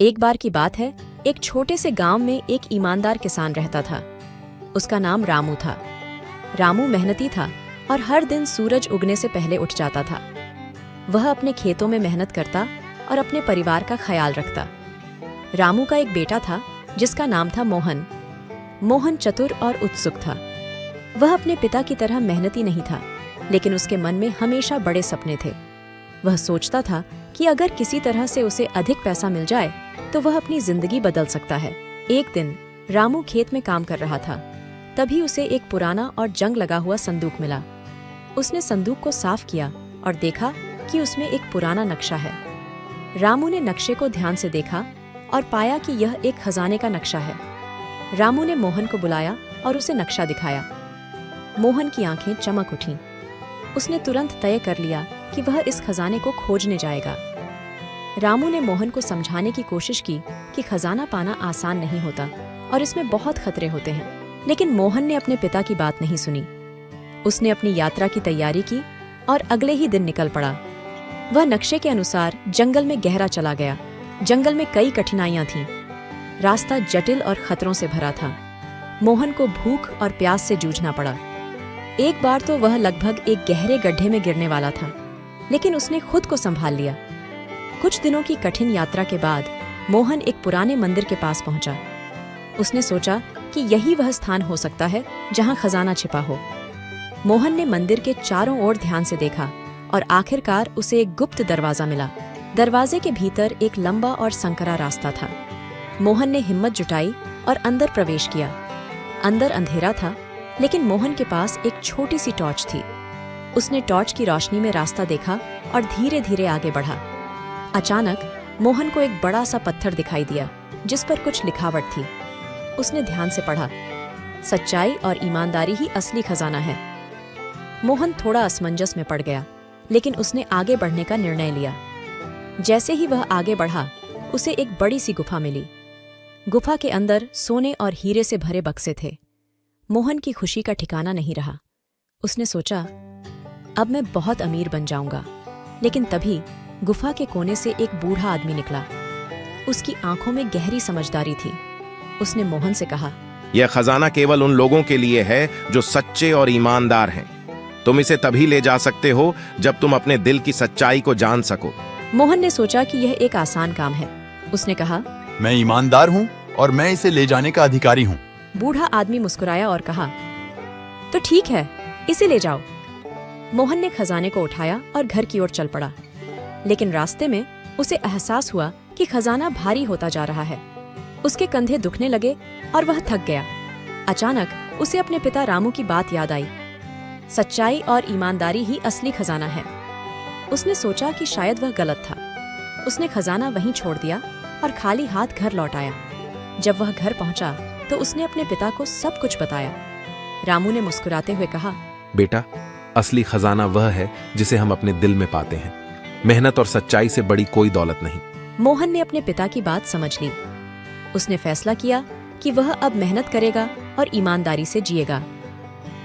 एक बार की बात है, एक छोटे से गांव में एक ईमानदार किसान रहता था। उसका नाम रामू था। रामू मेहनती था और हर दिन सूरज उगने से पहले उठ जाता था। वह अपने खेतों में मेहनत करता और अपने परिवार का ख्याल रखता। रामू का एक बेटा था जिसका नाम था मोहन। मोहन चतुर और उत्सुक था। वह अपने पिता की तरह मेहनती नहीं था, लेकिन उसके मन में हमेशा बड़े सपने थे। वह सोचता था कि अगर किसी तरह से उसे अधिक पैसा मिल जाए तो वह अपनी जिंदगी बदल सकता है। एक दिन रामू खेत में काम कर रहा था, तभी उसे एक पुराना और जंग लगा हुआ संदूक मिला। उसने संदूक को साफ किया और देखा कि उसमें एक पुराना नक्शा है। रामू ने नक्शे को ध्यान से देखा और पाया कि यह एक खजाने का नक्शा है। रामू ने मोहन को बुलाया और उसे नक्शा दिखाया। मोहन की आंखें चमक उठीं। उसने तुरंत तय कर लिया कि वह इस खजाने को खोजने जाएगा। रामू ने मोहन को समझाने की कोशिश की कि खजाना पाना आसान नहीं होता और इसमें बहुत खतरे होते हैं, लेकिन मोहन ने अपने पिता की बात नहीं सुनी। उसने अपनी यात्रा की तैयारी की और अगले ही दिन निकल पड़ा। वह नक्शे के अनुसार जंगल में गहरा चला गया। जंगल में कई कठिनाइयां थीं। रास्ता जटिल और खतरों से भरा था। मोहन को भूख और प्यास से जूझना पड़ा। एक बार तो वह लगभग एक गहरे गड्ढे में गिरने वाला था, लेकिन उसने खुद को संभाल लिया। कुछ दिनों की कठिन यात्रा के बाद मोहन एक पुराने मंदिर के पास पहुंचा। उसने सोचा कि यही वह स्थान हो सकता है जहां खजाना छिपा हो। मोहन ने मंदिर के चारों ओर ध्यान से देखा और आखिरकार उसे एक गुप्त दरवाजा मिला। दरवाजे के भीतर एक लंबा और संकरा रास्ता था। मोहन ने हिम्मत जुटाई और अंदर प्रवेश किया। अंदर अंधेरा था, लेकिन मोहन के पास एक छोटी सी टॉर्च थी। उसने टॉर्च की रोशनी में रास्ता देखा और धीरे धीरे आगे बढ़ा। अचानक मोहन को एक बड़ा सा पत्थर दिखाई दिया जिस पर कुछ लिखावट थी। उसने ध्यान से पढ़ा, सच्चाई और ईमानदारी ही असली खजाना है। मोहन थोड़ा असमंजस में पड़ गया, लेकिन उसने आगे बढ़ने का निर्णय लिया। जैसे ही वह आगे बढ़ा, उसे एक बड़ी सी गुफा मिली। गुफा के अंदर सोने और हीरे से भरे बक्से थे। मोहन की खुशी का ठिकाना नहीं रहा। उसने सोचा, अब मैं बहुत अमीर बन जाऊंगा। लेकिन तभी गुफा के कोने से एक बूढ़ा आदमी निकला। उसकी आंखों में गहरी समझदारी थी। उसने मोहन से कहा, यह खजाना केवल उन लोगों के लिए है जो सच्चे और ईमानदार हैं। तुम इसे तभी ले जा सकते हो जब तुम अपने दिल की सच्चाई को जान सको। मोहन ने सोचा कि यह एक आसान काम है। उसने कहा, मैं ईमानदार हूँ और मैं इसे ले जाने का अधिकारी हूँ। बूढ़ा आदमी मुस्कुराया और कहा, तो ठीक है, इसे ले जाओ। मोहन ने खजाने को उठाया और घर की ओर चल पड़ा, लेकिन रास्ते में उसे एहसास हुआ कि खजाना भारी होता जा रहा है। उसके कंधे दुखने लगे और वह थक गया। अचानक उसे अपने पिता रामू की बात याद आई। सच्चाई और ईमानदारी ही असली खजाना है। उसने सोचा कि शायद वह गलत था। उसने खजाना वहीं छोड़ दिया और खाली हाथ घर लौट आया। जब वह घर पहुंचा तो उसने अपने पिता को सब कुछ बताया। रामू ने मुस्कुराते हुए कहा, बेटा, असली खजाना वह है जिसे हम अपने दिल में पाते हैं। मेहनत और सच्चाई से बड़ी कोई दौलत नहीं। मोहन ने अपने पिता की बात समझ ली। उसने फैसला किया कि वह अब मेहनत करेगा और ईमानदारी से जिएगा।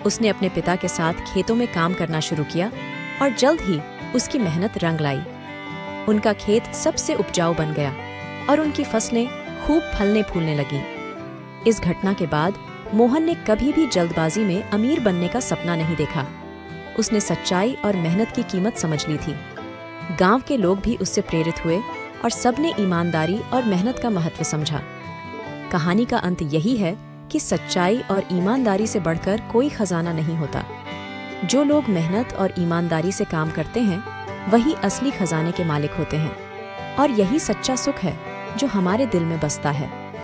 उसने अपने पिता के साथ खेतों में काम करना शुरू किया और जल्द ही उसकी मेहनत रंग लाई। उनका खेत सबसे उपजाऊ बन गया और उनकी फसलें खूब फलने फूलने लगीं। इस घटना के बाद मोहन ने कभी भी जल्दबाजी में अमीर बनने का सपना नहीं देखा। उसने सच्चाई और मेहनत की कीमत समझ ली थी। गांव के लोग भी उससे प्रेरित हुए और सबने ईमानदारी और मेहनत का महत्व समझा। कहानी का अंत यही है कि सच्चाई और ईमानदारी से बढ़कर कोई खजाना नहीं होता। जो लोग मेहनत और ईमानदारी से काम करते हैं, वही असली खजाने के मालिक होते हैं। और यही सच्चा सुख है जो हमारे दिल में बसता है।